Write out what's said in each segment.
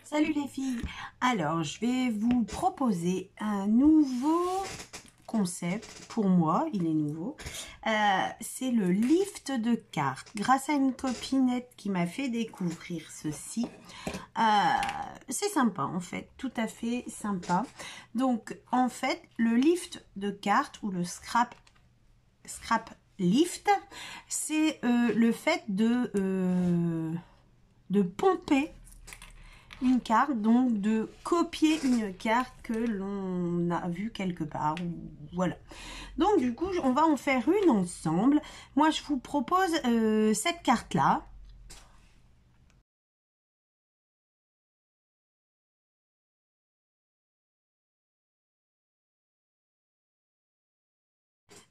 Salut les filles. Alors je vais vous proposer un nouveau concept. Pour moi il est nouveau, c'est le lift de cartes grâce à une copinette qui m'a fait découvrir ceci. C'est sympa en fait, tout à fait sympa. Donc en fait le lift de cartes ou le scrap lift, c'est le fait de pomper une carte, donc de copier une carte que l'on a vue quelque part. Voilà. Donc du coup, on va en faire une ensemble. Moi, je vous propose cette carte-là.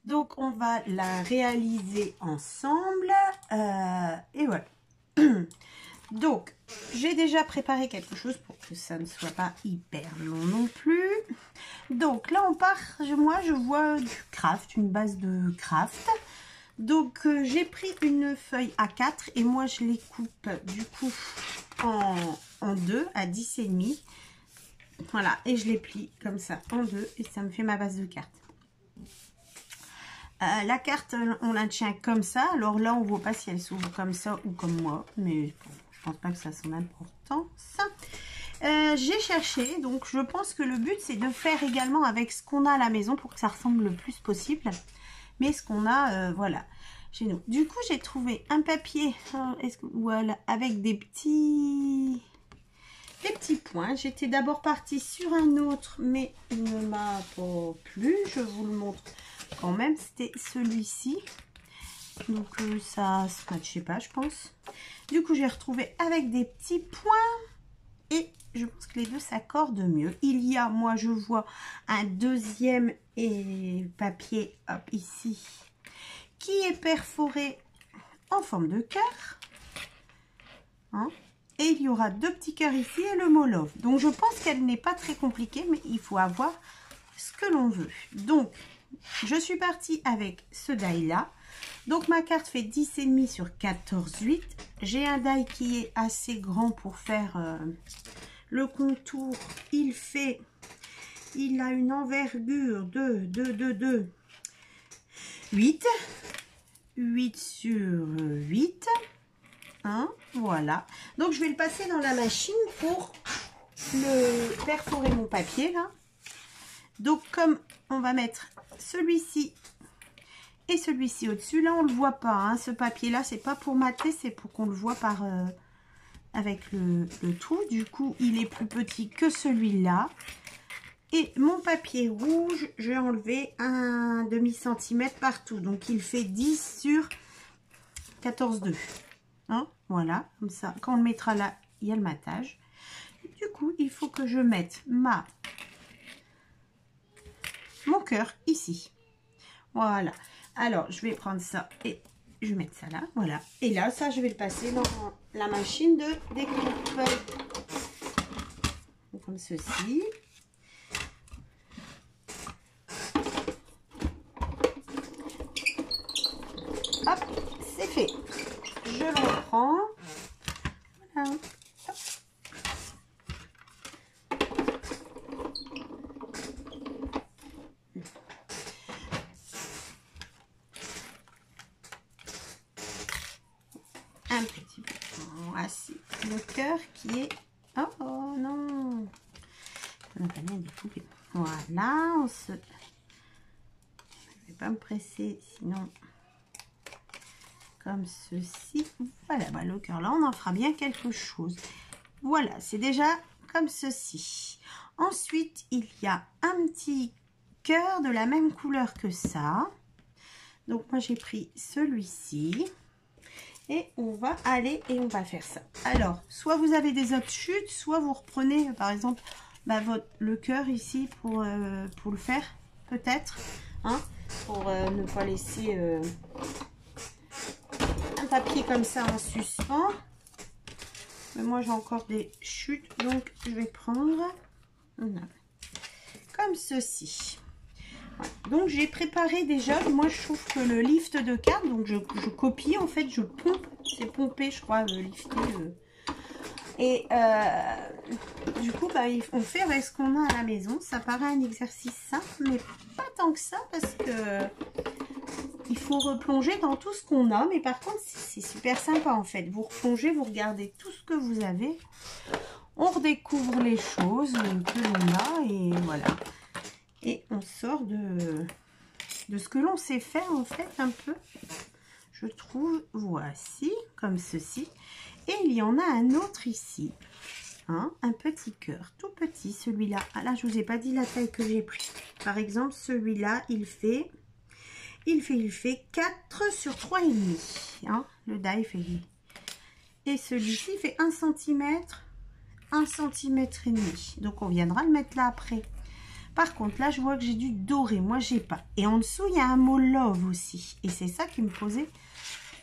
Donc, on va la réaliser ensemble. Et voilà. Donc, j'ai déjà préparé quelque chose pour que ça ne soit pas hyper long non plus. Donc là, on part, moi je vois du craft, une base de craft. Donc j'ai pris une feuille A4 et moi je les coupe du coup en deux à 10,5. Voilà, et je les plie comme ça en deux et ça me fait ma base de carte. La carte, on la tient comme ça. Alors là, on voit pas si elle s'ouvre comme ça ou comme moi, mais bon, je pense pas que ça a son importance. J'ai cherché, donc je pense que le but c'est de faire également avec ce qu'on a à la maison pour que ça ressemble le plus possible. Mais ce qu'on a, voilà, chez nous. Du coup, j'ai trouvé un papier, voilà, avec des petits points. J'étais d'abord partie sur un autre, mais il ne m'a pas plu. Je vous le montre quand même. C'était celui-ci. Donc ça se matchait pas, je pense. Du coup, j'ai retrouvé avec des petits points. Et je pense que les deux s'accordent mieux. Il y a, moi je vois un deuxième papier, hop, ici, qui est perforé en forme de cœur. Hein, et il y aura deux petits cœurs ici et le mot love. Donc je pense qu'elle n'est pas très compliquée, mais il faut avoir ce que l'on veut. Donc je suis partie avec ce die là. Donc ma carte fait 10,5 sur 14,8. J'ai un die qui est assez grand pour faire le contour. Il a une envergure de 8. 8 sur 8. Hein, voilà. Donc je vais le passer dans la machine pour le perforer mon papier là. Donc comme on va mettre celui-ci et celui-ci au-dessus, là on le voit pas, hein, ce papier là c'est pas pour mater, c'est pour qu'on le voit par avec le trou. Du coup il est plus petit que celui-là. Et mon papier rouge, j'ai enlevé un demi-centimètre partout, donc il fait 10 sur 14,2. Hein, voilà, comme ça quand on le mettra là, il y a le matage. Du coup il faut que je mette mon cœur ici. Voilà. Alors, je vais prendre ça et je vais mettre ça là. Voilà. Et là, ça, je vais le passer dans la machine de découpe. Comme ceci. Hop, c'est fait. Je le reprends. Voilà. Hop. Un petit peu. Voici le cœur qui est... Oh, oh non. On n'a pas bien découpé. Voilà. Je ne vais pas me presser, sinon... Comme ceci. Voilà. Bah, le cœur là, on en fera bien quelque chose. Voilà. C'est déjà comme ceci. Ensuite, il y a un petit cœur de la même couleur que ça. Donc, moi, j'ai pris celui-ci. Et on va aller et on va faire ça. Alors, soit vous avez des autres chutes, soit vous reprenez, par exemple, le cœur ici pour le faire, peut-être. Hein, pour ne pas laisser un papier comme ça en suspens. Mais moi, j'ai encore des chutes, donc je vais prendre comme ceci. Donc j'ai préparé déjà, moi je trouve que le lift de carte, donc je copie en fait, je pompe, c'est pompé je crois, lifter, Et du coup, bah, on fait avec ce qu'on a à la maison. Ça paraît un exercice simple, mais pas tant que ça, parce que il faut replonger dans tout ce qu'on a. Mais par contre, c'est super sympa en fait. Vous replongez, vous regardez tout ce que vous avez. On redécouvre les choses que l'on a et voilà. Et on sort de ce que l'on sait faire en fait un peu. Je trouve, voici, comme ceci. Et il y en a un autre ici. Hein, un petit cœur, tout petit celui-là. Ah là, je vous ai pas dit la taille que j'ai pris. Par exemple, celui-là, il fait 4 sur 3,5. Hein, le die fait. Et celui-ci fait 1 cm, 1 cm et demi. Donc, on viendra le mettre là après. Par contre, là, je vois que j'ai du doré. Moi, j'ai pas. Et en dessous, il y a un mot love aussi. Et c'est ça qui me posait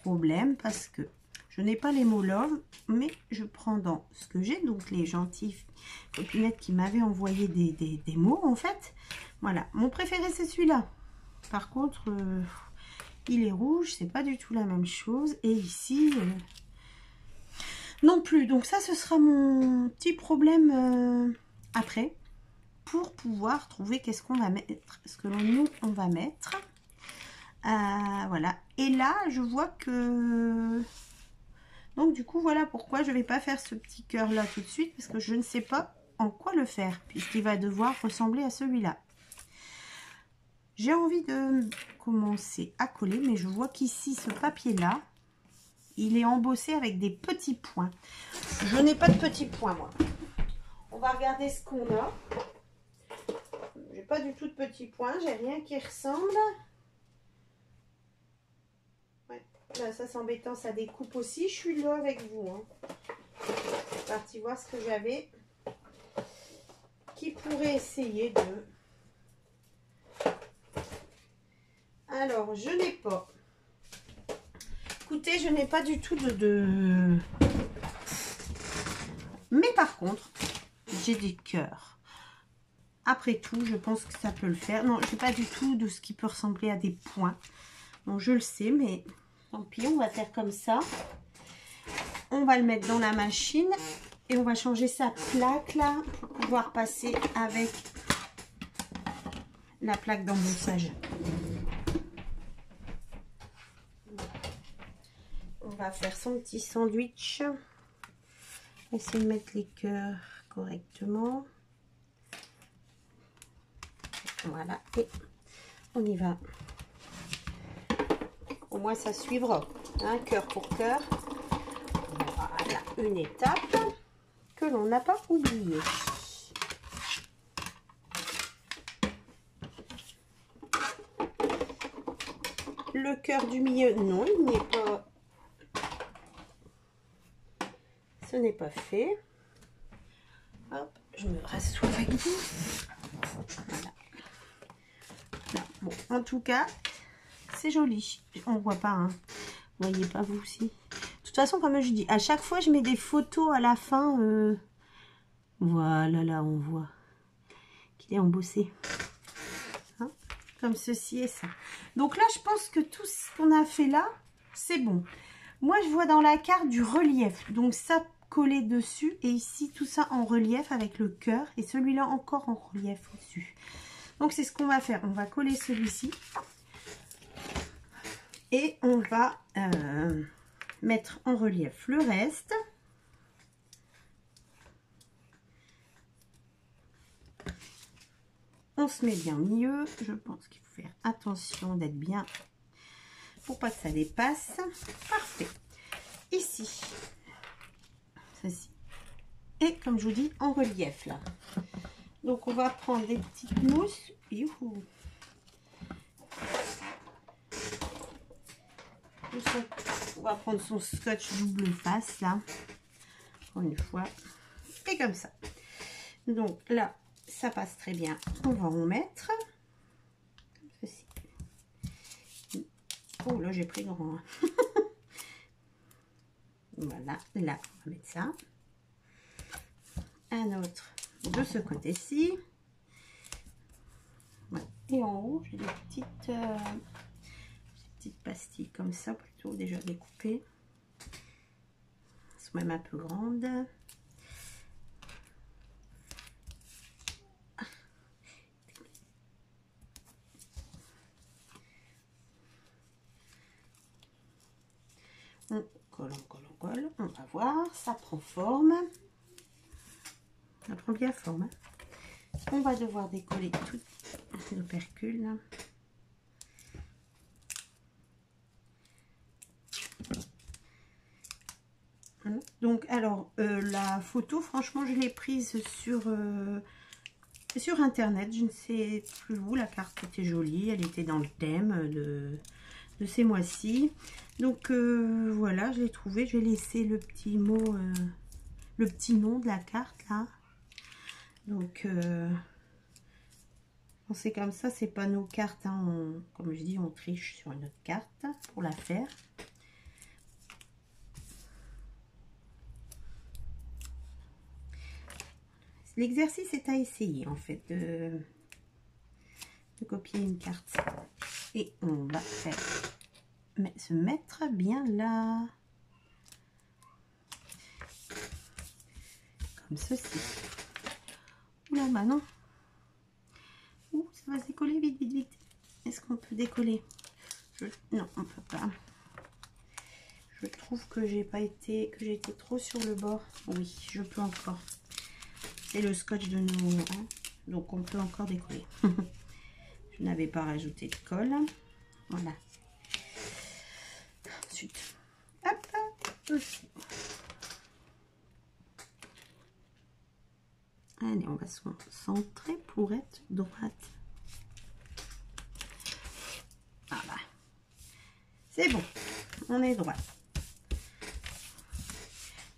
problème parce que je n'ai pas les mots love, mais je prends dans ce que j'ai. Donc, les gentilles copinettes qui m'avaient envoyé des mots, en fait. Voilà. Mon préféré, c'est celui-là. Par contre, il est rouge. C'est pas du tout la même chose. Et ici, non plus. Donc, ça, ce sera mon petit problème après. Pour pouvoir trouver qu'est-ce qu'on va mettre, ce que nous on va mettre. Voilà. Et là, je vois que... Donc, du coup, voilà pourquoi je ne vais pas faire ce petit cœur là tout de suite. Parce que je ne sais pas en quoi le faire. Puisqu'il va devoir ressembler à celui-là. J'ai envie de commencer à coller. Mais je vois qu'ici, ce papier-là, il est embossé avec des petits points. Je n'ai pas de petits points, moi. On va regarder ce qu'on a. J'ai pas du tout de petits points, j'ai rien qui ressemble. Ouais. Là, ça c'est embêtant, ça découpe aussi. Je suis là avec vous. Hein. Je suis partie voir ce que j'avais qui pourrait essayer de... Alors, je n'ai pas. Écoutez, je n'ai pas du tout de... Mais par contre, j'ai des cœurs. Après tout, je pense que ça peut le faire. Non, je n'ai pas du tout de ce qui peut ressembler à des points. Donc, je le sais, mais tant pis, on va faire comme ça. On va le mettre dans la machine et on va changer sa plaque là pour pouvoir passer avec la plaque d'embossage. On va faire son petit sandwich. Essayer de mettre les cœurs correctement. Voilà, et on y va. Au moins ça suivra, hein, cœur pour cœur. Voilà, une étape que l'on n'a pas oubliée. Le cœur du milieu, non, il n'est pas... Ce n'est pas fait. Hop, je me rassois avec vous. Voilà. Là, bon, en tout cas, c'est joli. On voit pas, hein. Vous voyez pas vous aussi. De toute façon, comme je dis, à chaque fois, je mets des photos à la fin. Voilà, là, on voit qu'il est embossé. Hein, comme ceci et ça. Donc là, je pense que tout ce qu'on a fait là, c'est bon. Moi, je vois dans la carte du relief. Donc ça, collé dessus. Et ici, tout ça en relief avec le cœur. Et celui-là encore en relief au-dessus. Donc, c'est ce qu'on va faire. On va coller celui-ci. Et on va mettre en relief le reste. On se met bien au milieu. Je pense qu'il faut faire attention d'être bien pour pas que ça dépasse. Parfait. Ici, ceci. Et comme je vous dis, en relief là. Donc, on va prendre des petites mousses. Youhou. On va prendre son scotch double face là. Encore une fois. Et comme ça. Donc là, ça passe très bien. On va en mettre. Comme ceci. Oh là, j'ai pris grand. Hein. Voilà. Là, on va mettre ça. Un autre de ce côté-ci. Voilà. Et en haut, j'ai des petites pastilles comme ça, plutôt déjà découpées. Elles sont même un peu grandes. On colle, on colle, on colle. On va voir, ça prend forme. Ça prend bien forme. Hein. On va devoir décoller tout l'opercule. Là. Donc, alors, la photo, franchement, je l'ai prise sur internet. Je ne sais plus où. La carte était jolie. Elle était dans le thème de ces mois-ci. Donc, voilà, je l'ai trouvée. Je vais laisser le petit mot, le petit nom de la carte, là. Donc, c'est comme ça. C'est pas nos cartes. Hein. Comme je dis, on triche sur une autre carte pour la faire. L'exercice est à essayer en fait de copier une carte et on va faire se mettre bien là comme ceci. Oula bah non. Ouh, ça va se décoller vite vite vite. Est-ce qu'on peut décoller? Non, on peut pas. Je trouve que j'ai été trop sur le bord. Oui, je peux encore. C'est le scotch de nouveau, hein, donc on peut encore décoller. Je n'avais pas rajouté de colle. Voilà. Ensuite, hop, aussi. Allez, on va se centrer pour être droite. Voilà. C'est bon, on est droit.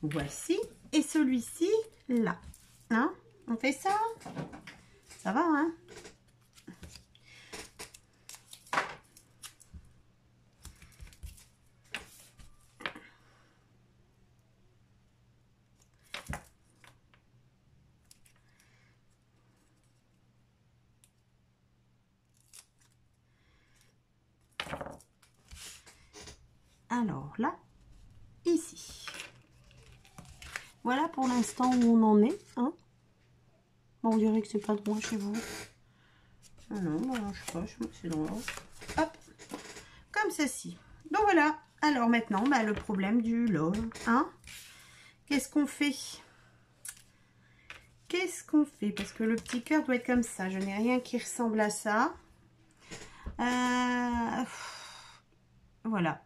Voici. Et celui-ci, là. Hein, on fait ça, ça va, hein? Alors là, ici. Voilà pour l'instant où on en est, hein? Bon, on dirait que c'est pas droit chez vous. Ah non, bah, je sais pas, c'est droit. Hop, comme ceci. Donc voilà. Alors maintenant, bah, le problème du love, hein? Qu'est-ce qu'on fait? Qu'est-ce qu'on fait? Parce que le petit cœur doit être comme ça. Je n'ai rien qui ressemble à ça. Voilà.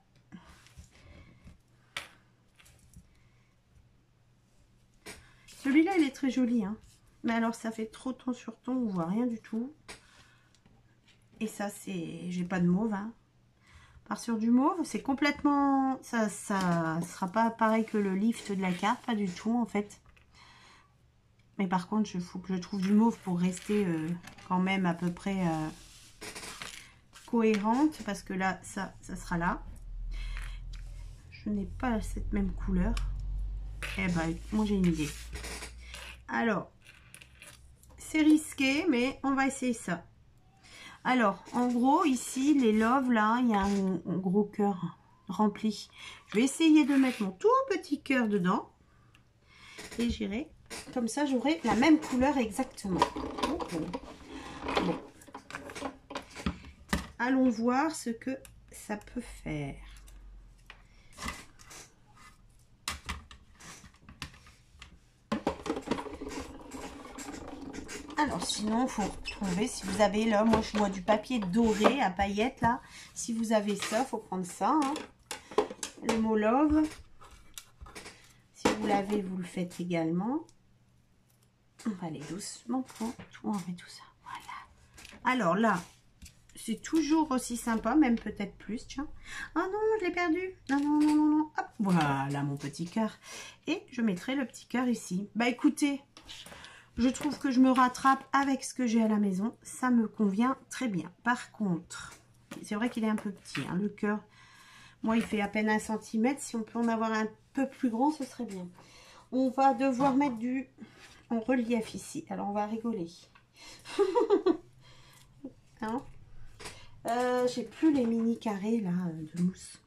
Celui-là, il est très joli, hein. Mais alors, ça fait trop ton sur ton, on voit rien du tout. Et ça, c'est... J'ai pas de mauve, hein. Part sur du mauve, c'est complètement... Ça sera pas pareil que le lift de la carte, pas du tout, en fait. Mais par contre, il faut que je trouve du mauve pour rester quand même à peu près cohérente. Parce que là, ça sera là. Je n'ai pas cette même couleur. Eh ben, moi, j'ai une idée. Alors, c'est risqué, mais on va essayer ça. Alors, en gros, ici, les loves, là, il y a un gros cœur rempli. Je vais essayer de mettre mon tout petit cœur dedans. Et j'irai, comme ça, j'aurai la même couleur exactement. Bon. Allons voir ce que ça peut faire. Alors sinon, il faut trouver, si vous avez là, moi je vois du papier doré à paillettes là. Si vous avez ça, il faut prendre ça. Hein. Le mot love. Si vous l'avez, vous le faites également. On va aller doucement pour tout enlever tout ça. Voilà. Alors là, c'est toujours aussi sympa, même peut-être plus. Tiens. Ah non, je l'ai perdu. Non, non, non, non, non. Hop, voilà mon petit cœur. Et je mettrai le petit cœur ici. Bah écoutez. Je trouve que je me rattrape avec ce que j'ai à la maison. Ça me convient très bien. Par contre, c'est vrai qu'il est un peu petit, hein, le cœur. Moi, il fait à peine 1 cm. Si on peut en avoir un peu plus grand, ce serait bien. On va devoir mettre du en relief ici. Alors, on va rigoler. Hein, j'ai plus les mini carrés là de mousse.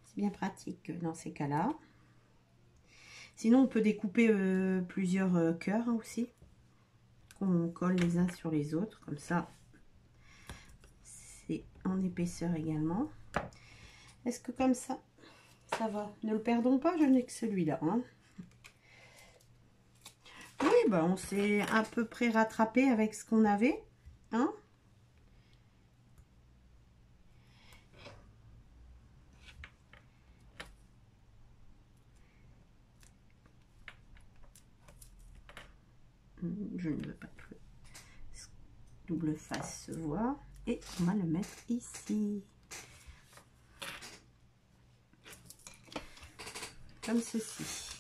C'est bien pratique dans ces cas-là. Sinon, on peut découper plusieurs cœurs hein, aussi. Qu'on colle les uns sur les autres. Comme ça, c'est en épaisseur également. Est-ce que comme ça, ça va. Ne le perdons pas, je n'ai que celui-là. Hein. Oui, bah on s'est à peu près rattrapé avec ce qu'on avait. Hein. Je ne veux pas que double face se voit. Et on va le mettre ici. Comme ceci.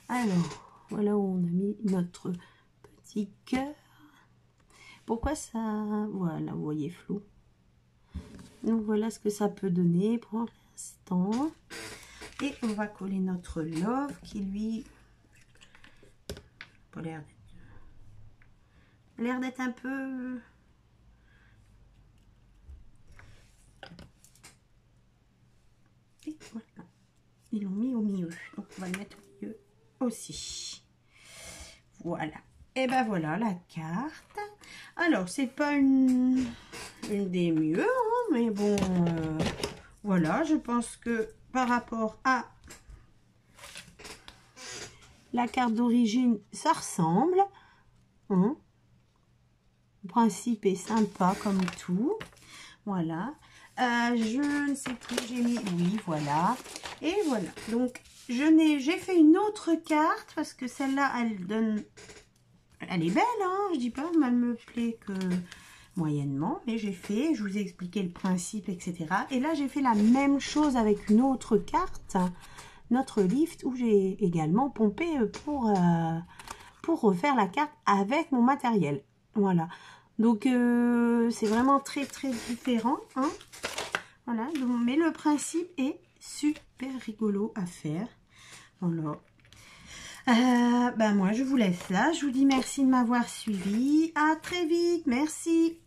Alors, voilà où on a mis notre petit cœur. Pourquoi ça... Voilà, vous voyez flou. Donc voilà ce que ça peut donner pour l'instant. Et on va coller notre love qui lui... a l'air d'être un peu... Et voilà. Ils l'ont mis au milieu. Donc on va le mettre au milieu aussi. Voilà. Et ben voilà la carte. Alors c'est pas une des mieux, hein, mais bon, voilà, je pense que par rapport à la carte d'origine, ça ressemble. Hein. Le principe est sympa comme tout. Voilà. Je ne sais plus, j'ai mis... Oui, voilà. Et voilà. Donc, j'ai fait une autre carte parce que celle-là, elle donne... Elle est belle, hein. Je dis pas, elle me plaît que moyennement. Mais j'ai fait, je vous ai expliqué le principe, etc. Et là, j'ai fait la même chose avec une autre carte. Notre lift où j'ai également pompé pour refaire la carte avec mon matériel. Voilà. Donc, c'est vraiment très, très différent. Hein. Voilà. Donc, mais le principe est super rigolo à faire. Voilà. Ben moi, je vous laisse là. Je vous dis merci de m'avoir suivi. À très vite. Merci.